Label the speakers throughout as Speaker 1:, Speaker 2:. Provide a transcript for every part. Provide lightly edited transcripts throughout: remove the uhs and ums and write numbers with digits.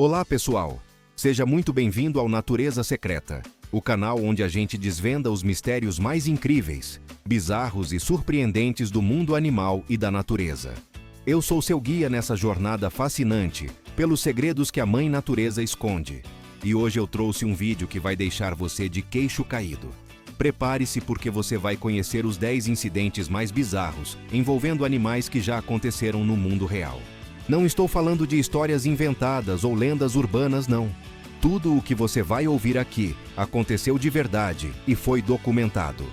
Speaker 1: Olá, pessoal! Seja muito bem-vindo ao Natureza Secreta, o canal onde a gente desvenda os mistérios mais incríveis, bizarros e surpreendentes do mundo animal e da natureza. Eu sou seu guia nessa jornada fascinante pelos segredos que a Mãe Natureza esconde. E hoje eu trouxe um vídeo que vai deixar você de queixo caído. Prepare-se porque você vai conhecer os 10 incidentes mais bizarros envolvendo animais que já aconteceram no mundo real. Não estou falando de histórias inventadas ou lendas urbanas, não. Tudo o que você vai ouvir aqui aconteceu de verdade e foi documentado.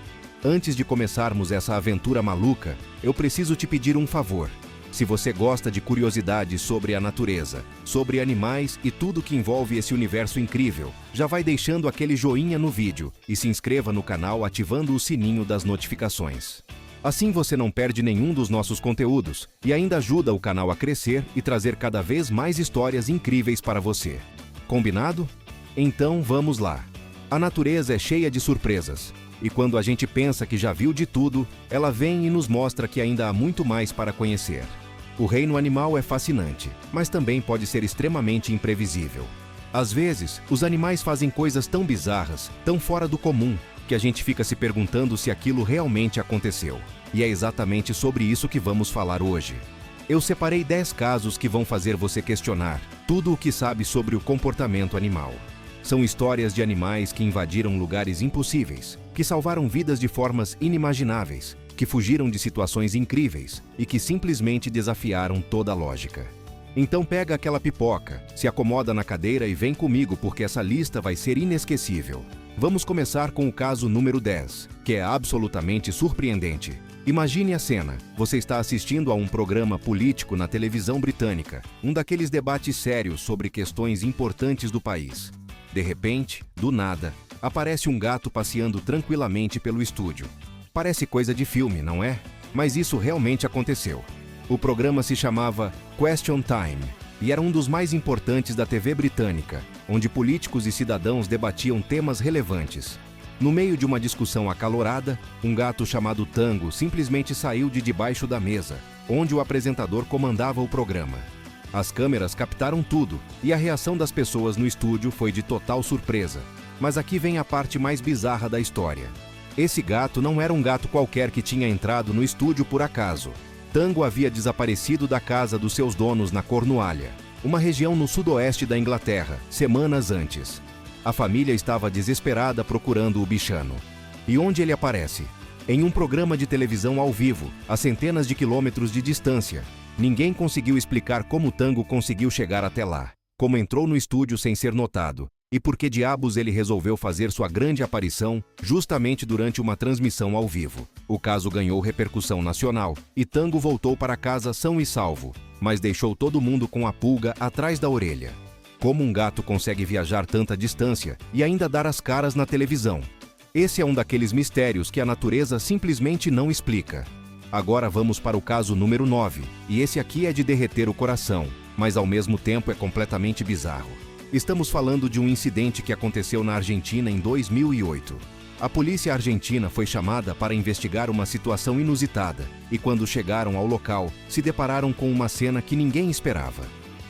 Speaker 1: Antes de começarmos essa aventura maluca, eu preciso te pedir um favor. Se você gosta de curiosidades sobre a natureza, sobre animais e tudo que envolve esse universo incrível, já vai deixando aquele joinha no vídeo e se inscreva no canal ativando o sininho das notificações. Assim você não perde nenhum dos nossos conteúdos e ainda ajuda o canal a crescer e trazer cada vez mais histórias incríveis para você. Combinado? Então vamos lá! A natureza é cheia de surpresas. E quando a gente pensa que já viu de tudo, ela vem e nos mostra que ainda há muito mais para conhecer. O reino animal é fascinante, mas também pode ser extremamente imprevisível. Às vezes, os animais fazem coisas tão bizarras, tão fora do comum, que a gente fica se perguntando se aquilo realmente aconteceu. E é exatamente sobre isso que vamos falar hoje. Eu separei 10 casos que vão fazer você questionar tudo o que sabe sobre o comportamento animal. São histórias de animais que invadiram lugares impossíveis, que salvaram vidas de formas inimagináveis, que fugiram de situações incríveis e que simplesmente desafiaram toda a lógica. Então pega aquela pipoca, se acomoda na cadeira e vem comigo porque essa lista vai ser inesquecível. Vamos começar com o caso número 10, que é absolutamente surpreendente. Imagine a cena. Você está assistindo a um programa político na televisão britânica, um daqueles debates sérios sobre questões importantes do país. De repente, do nada, aparece um gato passeando tranquilamente pelo estúdio. Parece coisa de filme, não é? Mas isso realmente aconteceu. O programa se chamava Question Time e era um dos mais importantes da TV britânica, onde políticos e cidadãos debatiam temas relevantes. No meio de uma discussão acalorada, um gato chamado Tango simplesmente saiu de debaixo da mesa, onde o apresentador comandava o programa. As câmeras captaram tudo e a reação das pessoas no estúdio foi de total surpresa. Mas aqui vem a parte mais bizarra da história. Esse gato não era um gato qualquer que tinha entrado no estúdio por acaso. Tango havia desaparecido da casa dos seus donos na Cornualha, uma região no sudoeste da Inglaterra, semanas antes. A família estava desesperada procurando o bichano. E onde ele aparece? Em um programa de televisão ao vivo, a centenas de quilômetros de distância. Ninguém conseguiu explicar como Tango conseguiu chegar até lá, como entrou no estúdio sem ser notado, e por que diabos ele resolveu fazer sua grande aparição justamente durante uma transmissão ao vivo. O caso ganhou repercussão nacional e Tango voltou para casa são e salvo, mas deixou todo mundo com a pulga atrás da orelha. Como um gato consegue viajar tanta distância e ainda dar as caras na televisão? Esse é um daqueles mistérios que a natureza simplesmente não explica. Agora vamos para o caso número 9, e esse aqui é de derreter o coração, mas ao mesmo tempo é completamente bizarro. Estamos falando de um incidente que aconteceu na Argentina em 2008. A polícia argentina foi chamada para investigar uma situação inusitada, e quando chegaram ao local, se depararam com uma cena que ninguém esperava.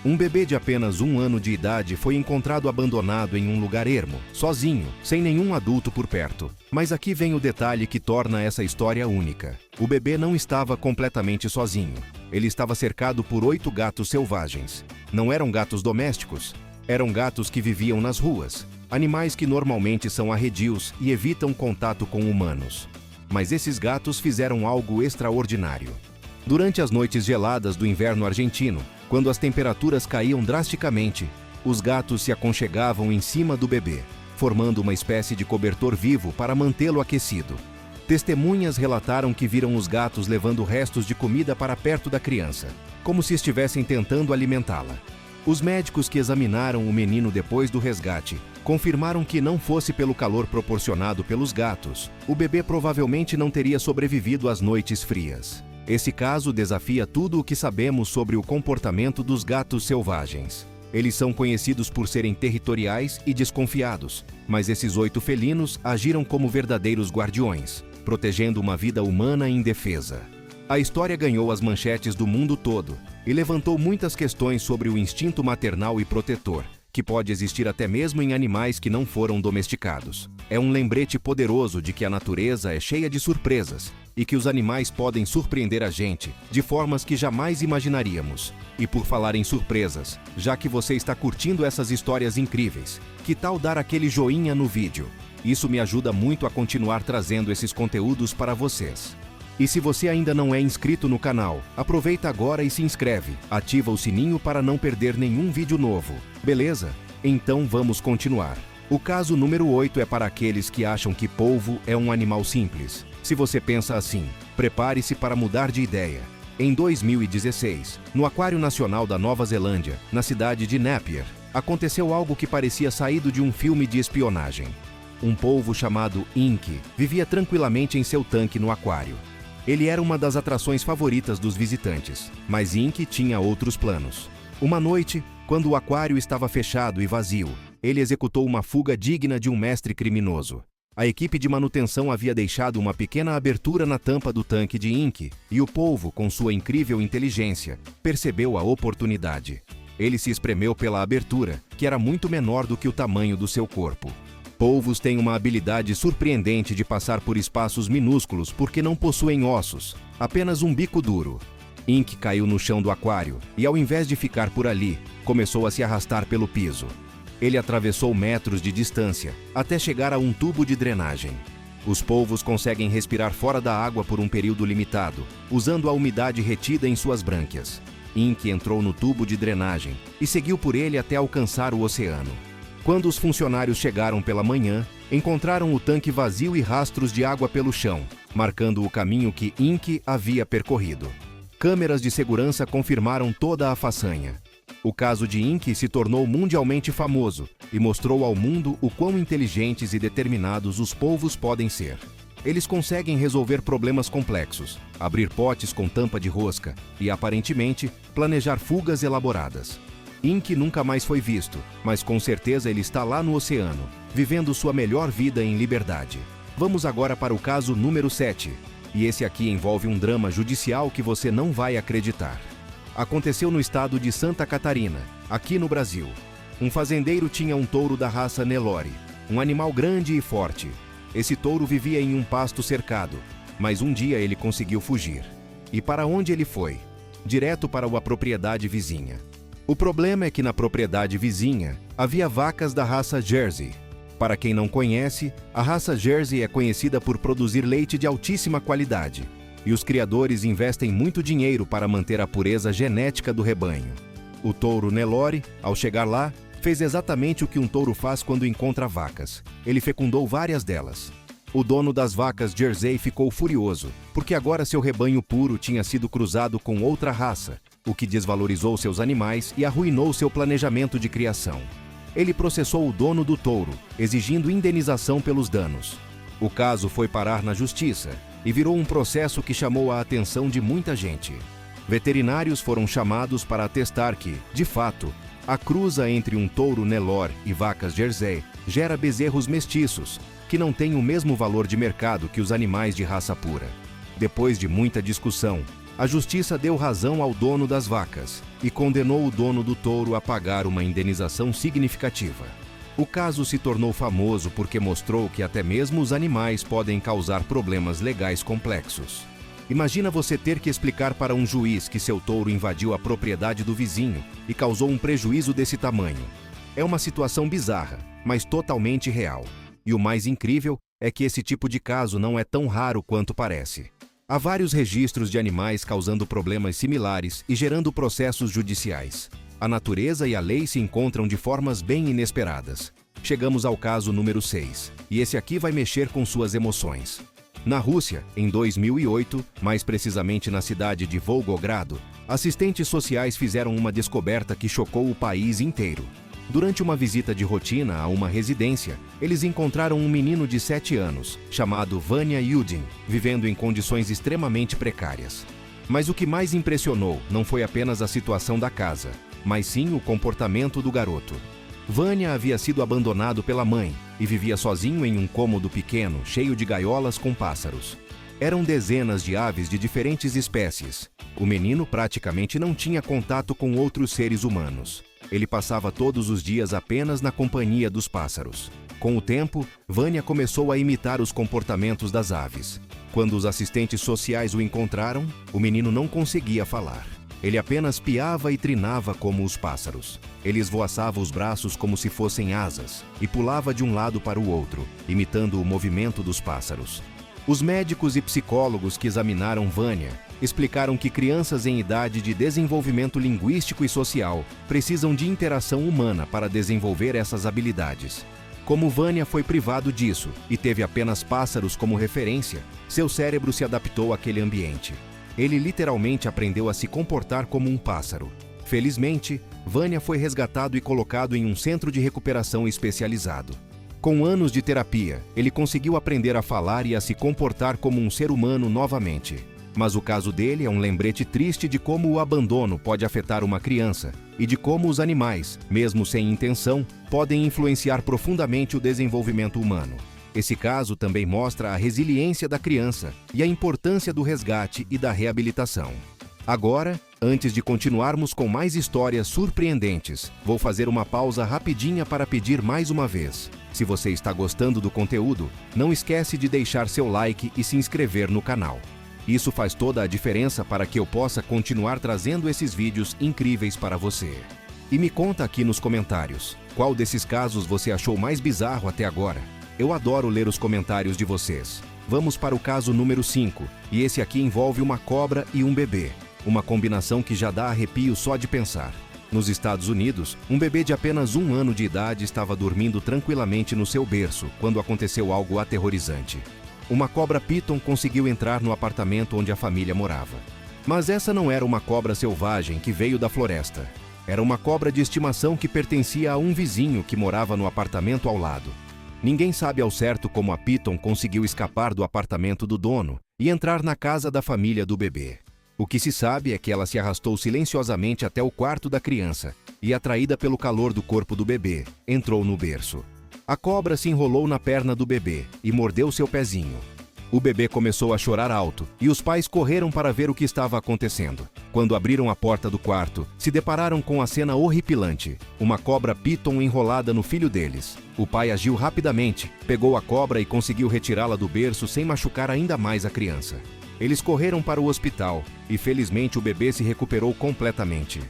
Speaker 1: Um bebê de apenas 1 ano de idade foi encontrado abandonado em um lugar ermo, sozinho, sem nenhum adulto por perto. Mas aqui vem o detalhe que torna essa história única. O bebê não estava completamente sozinho. Ele estava cercado por 8 gatos selvagens. Não eram gatos domésticos. Eram gatos que viviam nas ruas. Animais que normalmente são arredios e evitam contato com humanos. Mas esses gatos fizeram algo extraordinário. Durante as noites geladas do inverno argentino, quando as temperaturas caíam drasticamente, os gatos se aconchegavam em cima do bebê, formando uma espécie de cobertor vivo para mantê-lo aquecido. Testemunhas relataram que viram os gatos levando restos de comida para perto da criança, como se estivessem tentando alimentá-la. Os médicos que examinaram o menino depois do resgate confirmaram que não fosse pelo calor proporcionado pelos gatos, o bebê provavelmente não teria sobrevivido às noites frias. Esse caso desafia tudo o que sabemos sobre o comportamento dos gatos selvagens. Eles são conhecidos por serem territoriais e desconfiados, mas esses 8 felinos agiram como verdadeiros guardiões, protegendo uma vida humana indefesa. A história ganhou as manchetes do mundo todo e levantou muitas questões sobre o instinto maternal e protetor, que pode existir até mesmo em animais que não foram domesticados. É um lembrete poderoso de que a natureza é cheia de surpresas e que os animais podem surpreender a gente de formas que jamais imaginaríamos. E por falar em surpresas, já que você está curtindo essas histórias incríveis, que tal dar aquele joinha no vídeo? Isso me ajuda muito a continuar trazendo esses conteúdos para vocês. E se você ainda não é inscrito no canal, aproveita agora e se inscreve. Ativa o sininho para não perder nenhum vídeo novo. Beleza? Então vamos continuar. O caso número 8 é para aqueles que acham que polvo é um animal simples. Se você pensa assim, prepare-se para mudar de ideia. Em 2016, no Aquário Nacional da Nova Zelândia, na cidade de Napier, aconteceu algo que parecia saído de um filme de espionagem. Um polvo chamado Ink vivia tranquilamente em seu tanque no aquário. Ele era uma das atrações favoritas dos visitantes, mas Ink tinha outros planos. Uma noite, quando o aquário estava fechado e vazio, ele executou uma fuga digna de um mestre criminoso. A equipe de manutenção havia deixado uma pequena abertura na tampa do tanque de Ink e o polvo, com sua incrível inteligência, percebeu a oportunidade. Ele se espremeu pela abertura, que era muito menor do que o tamanho do seu corpo. Polvos têm uma habilidade surpreendente de passar por espaços minúsculos porque não possuem ossos, apenas um bico duro. Ink caiu no chão do aquário e, ao invés de ficar por ali, começou a se arrastar pelo piso. Ele atravessou metros de distância até chegar a um tubo de drenagem. Os polvos conseguem respirar fora da água por um período limitado, usando a umidade retida em suas brânquias. Ink entrou no tubo de drenagem e seguiu por ele até alcançar o oceano. Quando os funcionários chegaram pela manhã, encontraram o tanque vazio e rastros de água pelo chão, marcando o caminho que Ink havia percorrido. Câmeras de segurança confirmaram toda a façanha. O caso de Ink se tornou mundialmente famoso e mostrou ao mundo o quão inteligentes e determinados os polvos podem ser. Eles conseguem resolver problemas complexos, abrir potes com tampa de rosca e, aparentemente, planejar fugas elaboradas. Ink nunca mais foi visto, mas com certeza ele está lá no oceano, vivendo sua melhor vida em liberdade. Vamos agora para o caso número 7. E esse aqui envolve um drama judicial que você não vai acreditar. Aconteceu no estado de Santa Catarina, aqui no Brasil. Um fazendeiro tinha um touro da raça Nelore, um animal grande e forte. Esse touro vivia em um pasto cercado, mas um dia ele conseguiu fugir. E para onde ele foi? Direto para a propriedade vizinha. O problema é que na propriedade vizinha havia vacas da raça Jersey. Para quem não conhece, a raça Jersey é conhecida por produzir leite de altíssima qualidade, e os criadores investem muito dinheiro para manter a pureza genética do rebanho. O touro Nelore, ao chegar lá, fez exatamente o que um touro faz quando encontra vacas. Ele fecundou várias delas. O dono das vacas Jersey ficou furioso, porque agora seu rebanho puro tinha sido cruzado com outra raça, o que desvalorizou seus animais e arruinou seu planejamento de criação. Ele processou o dono do touro, exigindo indenização pelos danos. O caso foi parar na justiça e virou um processo que chamou a atenção de muita gente. Veterinários foram chamados para atestar que, de fato, a cruza entre um touro Nelore e vacas Jersey gera bezerros mestiços, que não têm o mesmo valor de mercado que os animais de raça pura. Depois de muita discussão, a justiça deu razão ao dono das vacas e condenou o dono do touro a pagar uma indenização significativa. O caso se tornou famoso porque mostrou que até mesmo os animais podem causar problemas legais complexos. Imagina você ter que explicar para um juiz que seu touro invadiu a propriedade do vizinho e causou um prejuízo desse tamanho. É uma situação bizarra, mas totalmente real. E o mais incrível é que esse tipo de caso não é tão raro quanto parece. Há vários registros de animais causando problemas similares e gerando processos judiciais. A natureza e a lei se encontram de formas bem inesperadas. Chegamos ao caso número 6, e esse aqui vai mexer com suas emoções. Na Rússia, em 2008, mais precisamente na cidade de Volgogrado, assistentes sociais fizeram uma descoberta que chocou o país inteiro. Durante uma visita de rotina a uma residência, eles encontraram um menino de 7 anos, chamado Vanya Yudin, vivendo em condições extremamente precárias. Mas o que mais impressionou não foi apenas a situação da casa, mas sim o comportamento do garoto. Vanya havia sido abandonado pela mãe e vivia sozinho em um cômodo pequeno, cheio de gaiolas com pássaros. Eram dezenas de aves de diferentes espécies. O menino praticamente não tinha contato com outros seres humanos. Ele passava todos os dias apenas na companhia dos pássaros. Com o tempo, Vânia começou a imitar os comportamentos das aves. Quando os assistentes sociais o encontraram, o menino não conseguia falar. Ele apenas piava e trinava como os pássaros. Ele esvoaçava os braços como se fossem asas e pulava de um lado para o outro, imitando o movimento dos pássaros. Os médicos e psicólogos que examinaram Vânia explicaram que crianças em idade de desenvolvimento linguístico e social precisam de interação humana para desenvolver essas habilidades. Como Vânia foi privado disso e teve apenas pássaros como referência, seu cérebro se adaptou àquele ambiente. Ele literalmente aprendeu a se comportar como um pássaro. Felizmente, Vânia foi resgatado e colocado em um centro de recuperação especializado. Com anos de terapia, ele conseguiu aprender a falar e a se comportar como um ser humano novamente. Mas o caso dele é um lembrete triste de como o abandono pode afetar uma criança e de como os animais, mesmo sem intenção, podem influenciar profundamente o desenvolvimento humano. Esse caso também mostra a resiliência da criança e a importância do resgate e da reabilitação. Agora, antes de continuarmos com mais histórias surpreendentes, vou fazer uma pausa rapidinha para pedir mais uma vez. Se você está gostando do conteúdo, não esquece de deixar seu like e se inscrever no canal. Isso faz toda a diferença para que eu possa continuar trazendo esses vídeos incríveis para você. E me conta aqui nos comentários, qual desses casos você achou mais bizarro até agora? Eu adoro ler os comentários de vocês. Vamos para o caso número 5, e esse aqui envolve uma cobra e um bebê. Uma combinação que já dá arrepio só de pensar. Nos Estados Unidos, um bebê de apenas 1 ano de idade estava dormindo tranquilamente no seu berço quando aconteceu algo aterrorizante. Uma cobra Python conseguiu entrar no apartamento onde a família morava. Mas essa não era uma cobra selvagem que veio da floresta. Era uma cobra de estimação que pertencia a um vizinho que morava no apartamento ao lado. Ninguém sabe ao certo como a Python conseguiu escapar do apartamento do dono e entrar na casa da família do bebê. O que se sabe é que ela se arrastou silenciosamente até o quarto da criança e, atraída pelo calor do corpo do bebê, entrou no berço. A cobra se enrolou na perna do bebê e mordeu seu pezinho. O bebê começou a chorar alto e os pais correram para ver o que estava acontecendo. Quando abriram a porta do quarto, se depararam com a cena horripilante. Uma cobra Python enrolada no filho deles. O pai agiu rapidamente, pegou a cobra e conseguiu retirá-la do berço sem machucar ainda mais a criança. Eles correram para o hospital e felizmente o bebê se recuperou completamente.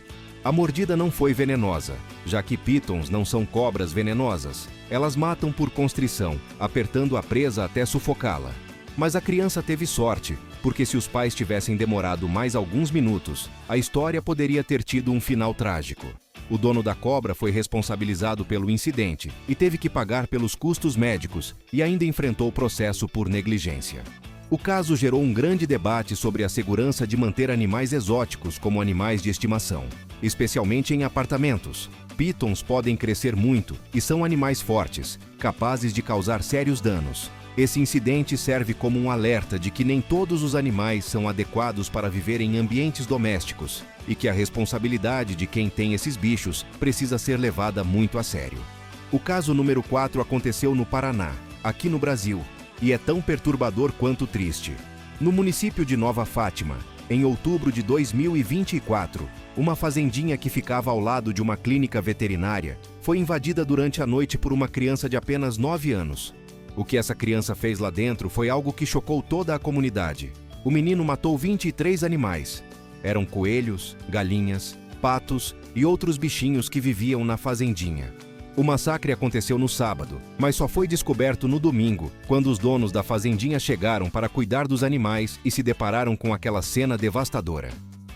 Speaker 1: A mordida não foi venenosa, já que Pythons não são cobras venenosas. Elas matam por constrição, apertando a presa até sufocá-la. Mas a criança teve sorte, porque se os pais tivessem demorado mais alguns minutos, a história poderia ter tido um final trágico. O dono da cobra foi responsabilizado pelo incidente e teve que pagar pelos custos médicos e ainda enfrentou processo por negligência. O caso gerou um grande debate sobre a segurança de manter animais exóticos como animais de estimação, especialmente em apartamentos. Pythons podem crescer muito e são animais fortes, capazes de causar sérios danos. Esse incidente serve como um alerta de que nem todos os animais são adequados para viver em ambientes domésticos e que a responsabilidade de quem tem esses bichos precisa ser levada muito a sério. O caso número 4 aconteceu no Paraná, aqui no Brasil, e é tão perturbador quanto triste. No município de Nova Fátima, em outubro de 2024, uma fazendinha que ficava ao lado de uma clínica veterinária foi invadida durante a noite por uma criança de apenas 9 anos. O que essa criança fez lá dentro foi algo que chocou toda a comunidade. O menino matou 23 animais. Eram coelhos, galinhas, patos e outros bichinhos que viviam na fazendinha. O massacre aconteceu no sábado, mas só foi descoberto no domingo, quando os donos da fazendinha chegaram para cuidar dos animais e se depararam com aquela cena devastadora.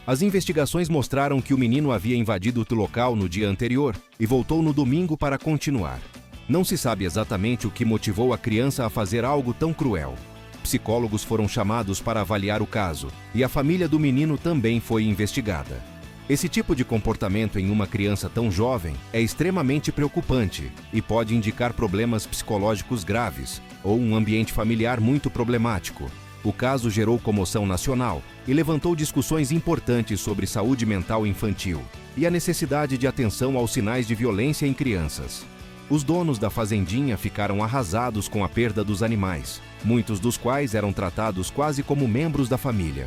Speaker 1: As investigações mostraram que o menino havia invadido o local no dia anterior e voltou no domingo para continuar. Não se sabe exatamente o que motivou a criança a fazer algo tão cruel. Psicólogos foram chamados para avaliar o caso e a família do menino também foi investigada. Esse tipo de comportamento em uma criança tão jovem é extremamente preocupante e pode indicar problemas psicológicos graves ou um ambiente familiar muito problemático. O caso gerou comoção nacional e levantou discussões importantes sobre saúde mental infantil e a necessidade de atenção aos sinais de violência em crianças. Os donos da fazendinha ficaram arrasados com a perda dos animais, muitos dos quais eram tratados quase como membros da família.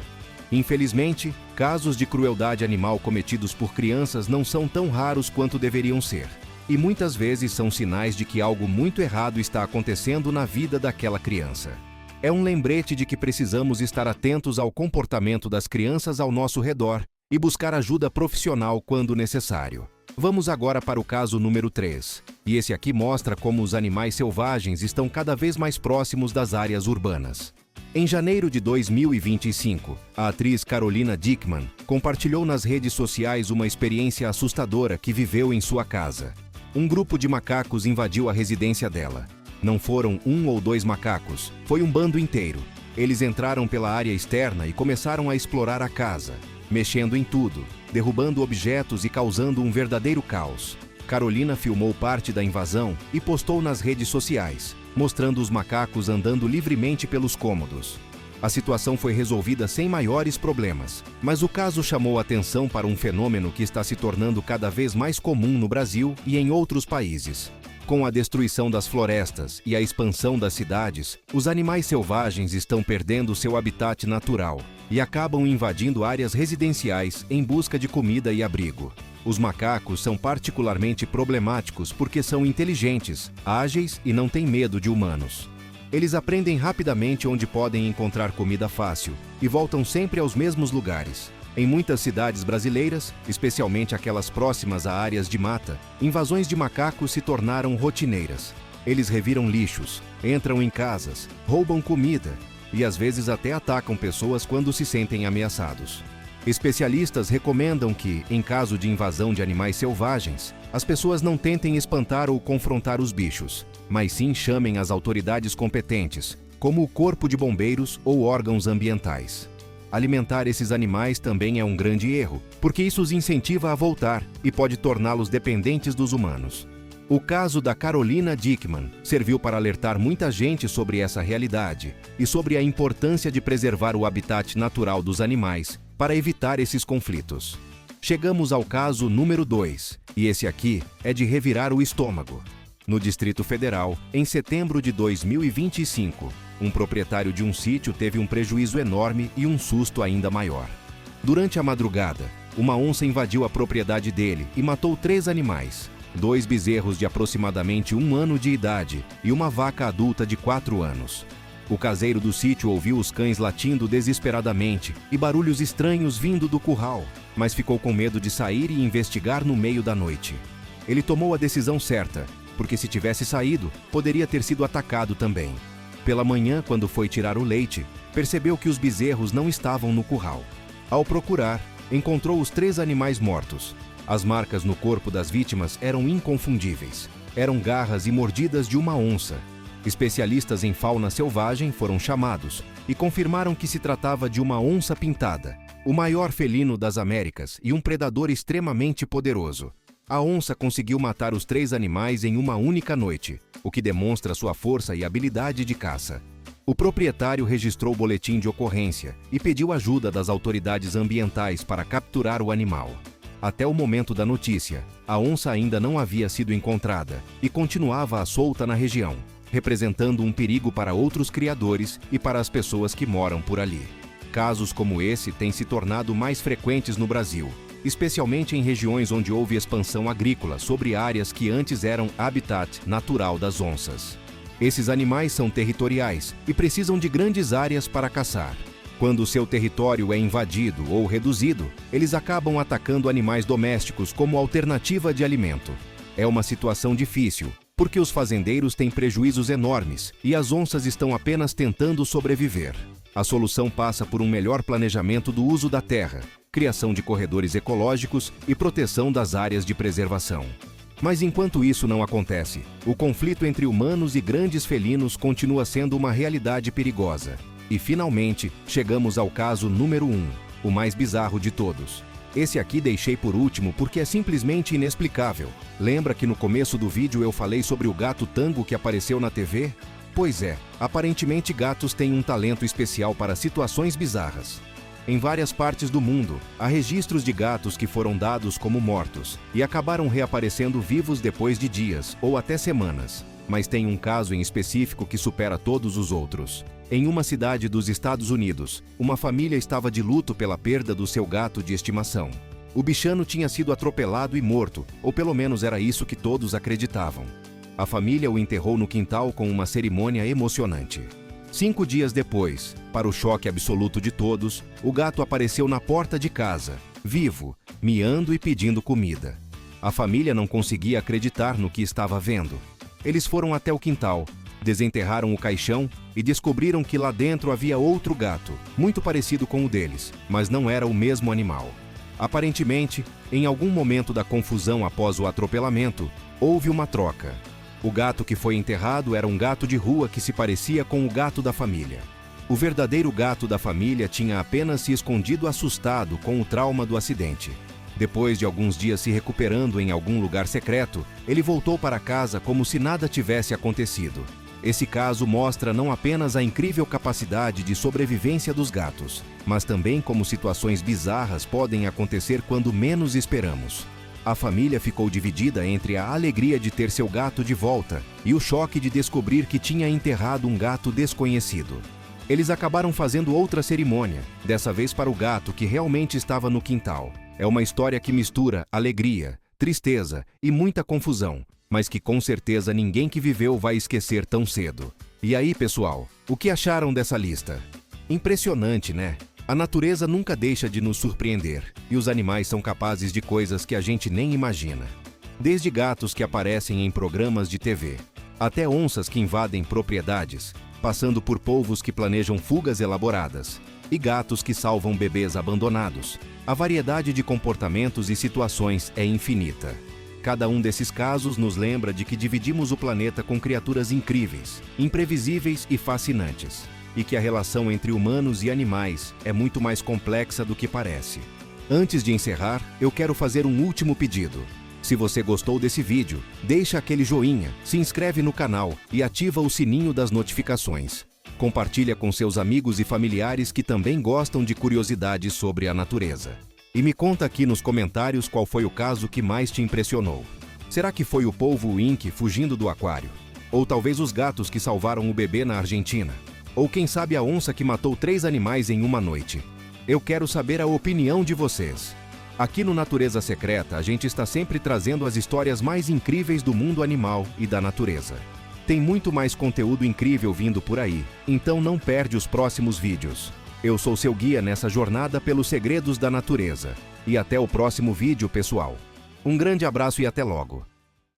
Speaker 1: Infelizmente, casos de crueldade animal cometidos por crianças não são tão raros quanto deveriam ser, e muitas vezes são sinais de que algo muito errado está acontecendo na vida daquela criança. É um lembrete de que precisamos estar atentos ao comportamento das crianças ao nosso redor e buscar ajuda profissional quando necessário. Vamos agora para o caso número 3, e esse aqui mostra como os animais selvagens estão cada vez mais próximos das áreas urbanas. Em janeiro de 2025, a atriz Carolina Dickman compartilhou nas redes sociais uma experiência assustadora que viveu em sua casa. Um grupo de macacos invadiu a residência dela. Não foram 1 ou 2 macacos, foi um bando inteiro. Eles entraram pela área externa e começaram a explorar a casa, mexendo em tudo, derrubando objetos e causando um verdadeiro caos. Carolina filmou parte da invasão e postou nas redes sociais, mostrando os macacos andando livremente pelos cômodos. A situação foi resolvida sem maiores problemas, mas o caso chamou atenção para um fenômeno que está se tornando cada vez mais comum no Brasil e em outros países. Com a destruição das florestas e a expansão das cidades, os animais selvagens estão perdendo seu habitat natural e acabam invadindo áreas residenciais em busca de comida e abrigo. Os macacos são particularmente problemáticos porque são inteligentes, ágeis e não têm medo de humanos. Eles aprendem rapidamente onde podem encontrar comida fácil e voltam sempre aos mesmos lugares. Em muitas cidades brasileiras, especialmente aquelas próximas a áreas de mata, invasões de macacos se tornaram rotineiras. Eles reviram lixos, entram em casas, roubam comida e às vezes até atacam pessoas quando se sentem ameaçados. Especialistas recomendam que, em caso de invasão de animais selvagens, as pessoas não tentem espantar ou confrontar os bichos, mas sim chamem as autoridades competentes, como o Corpo de Bombeiros ou órgãos ambientais. Alimentar esses animais também é um grande erro, porque isso os incentiva a voltar e pode torná-los dependentes dos humanos. O caso da Carolina Dickman serviu para alertar muita gente sobre essa realidade e sobre a importância de preservar o habitat natural dos animais para evitar esses conflitos. Chegamos ao caso número 2, e esse aqui é de revirar o estômago. No Distrito Federal, em setembro de 2025, um proprietário de um sítio teve um prejuízo enorme e um susto ainda maior. Durante a madrugada, uma onça invadiu a propriedade dele e matou 3 animais, 2 bezerros de aproximadamente 1 ano de idade e uma vaca adulta de 4 anos. O caseiro do sítio ouviu os cães latindo desesperadamente e barulhos estranhos vindo do curral, mas ficou com medo de sair e investigar no meio da noite. Ele tomou a decisão certa, porque se tivesse saído, poderia ter sido atacado também. Pela manhã, quando foi tirar o leite, percebeu que os bezerros não estavam no curral. Ao procurar, encontrou os 3 animais mortos. As marcas no corpo das vítimas eram inconfundíveis. Eram garras e mordidas de uma onça. Especialistas em fauna selvagem foram chamados e confirmaram que se tratava de uma onça pintada, o maior felino das Américas e um predador extremamente poderoso. A onça conseguiu matar os 3 animais em uma única noite, o que demonstra sua força e habilidade de caça. O proprietário registrou o boletim de ocorrência e pediu ajuda das autoridades ambientais para capturar o animal. Até o momento da notícia, a onça ainda não havia sido encontrada e continuava à solta na região, representando um perigo para outros criadores e para as pessoas que moram por ali. Casos como esse têm se tornado mais frequentes no Brasil, especialmente em regiões onde houve expansão agrícola sobre áreas que antes eram habitat natural das onças. Esses animais são territoriais e precisam de grandes áreas para caçar. Quando seu território é invadido ou reduzido, eles acabam atacando animais domésticos como alternativa de alimento. É uma situação difícil, porque os fazendeiros têm prejuízos enormes e as onças estão apenas tentando sobreviver. A solução passa por um melhor planejamento do uso da terra, criação de corredores ecológicos e proteção das áreas de preservação. Mas enquanto isso não acontece, o conflito entre humanos e grandes felinos continua sendo uma realidade perigosa. E finalmente, chegamos ao caso número 1, o mais bizarro de todos. Esse aqui deixei por último porque é simplesmente inexplicável. Lembra que no começo do vídeo eu falei sobre o gato Tango que apareceu na TV? Pois é, aparentemente gatos têm um talento especial para situações bizarras. Em várias partes do mundo, há registros de gatos que foram dados como mortos e acabaram reaparecendo vivos depois de dias ou até semanas. Mas tem um caso em específico que supera todos os outros. Em uma cidade dos Estados Unidos, uma família estava de luto pela perda do seu gato de estimação. O bichano tinha sido atropelado e morto, ou pelo menos era isso que todos acreditavam. A família o enterrou no quintal com uma cerimônia emocionante. 5 dias depois, para o choque absoluto de todos, o gato apareceu na porta de casa, vivo, miando e pedindo comida. A família não conseguia acreditar no que estava vendo. Eles foram até o quintal, desenterraram o caixão e descobriram que lá dentro havia outro gato, muito parecido com o deles, mas não era o mesmo animal. Aparentemente, em algum momento da confusão após o atropelamento, houve uma troca. O gato que foi enterrado era um gato de rua que se parecia com o gato da família. O verdadeiro gato da família tinha apenas se escondido assustado com o trauma do acidente. Depois de alguns dias se recuperando em algum lugar secreto, ele voltou para casa como se nada tivesse acontecido. Esse caso mostra não apenas a incrível capacidade de sobrevivência dos gatos, mas também como situações bizarras podem acontecer quando menos esperamos. A família ficou dividida entre a alegria de ter seu gato de volta e o choque de descobrir que tinha enterrado um gato desconhecido. Eles acabaram fazendo outra cerimônia, dessa vez para o gato que realmente estava no quintal. É uma história que mistura alegria, tristeza e muita confusão, mas que com certeza ninguém que viveu vai esquecer tão cedo. E aí, pessoal, o que acharam dessa lista? Impressionante, né? A natureza nunca deixa de nos surpreender, e os animais são capazes de coisas que a gente nem imagina. Desde gatos que aparecem em programas de TV, até onças que invadem propriedades, passando por polvos que planejam fugas elaboradas, e gatos que salvam bebês abandonados. A variedade de comportamentos e situações é infinita. Cada um desses casos nos lembra de que dividimos o planeta com criaturas incríveis, imprevisíveis e fascinantes, e que a relação entre humanos e animais é muito mais complexa do que parece. Antes de encerrar, eu quero fazer um último pedido. Se você gostou desse vídeo, deixa aquele joinha, se inscreve no canal e ativa o sininho das notificações. Compartilha com seus amigos e familiares que também gostam de curiosidades sobre a natureza. E me conta aqui nos comentários qual foi o caso que mais te impressionou. Será que foi o polvo Wink fugindo do aquário? Ou talvez os gatos que salvaram o bebê na Argentina? Ou quem sabe a onça que matou 3 animais em uma noite? Eu quero saber a opinião de vocês. Aqui no Natureza Secreta, a gente está sempre trazendo as histórias mais incríveis do mundo animal e da natureza. Tem muito mais conteúdo incrível vindo por aí, então não perde os próximos vídeos. Eu sou seu guia nessa jornada pelos segredos da natureza. E até o próximo vídeo, pessoal. Um grande abraço e até logo!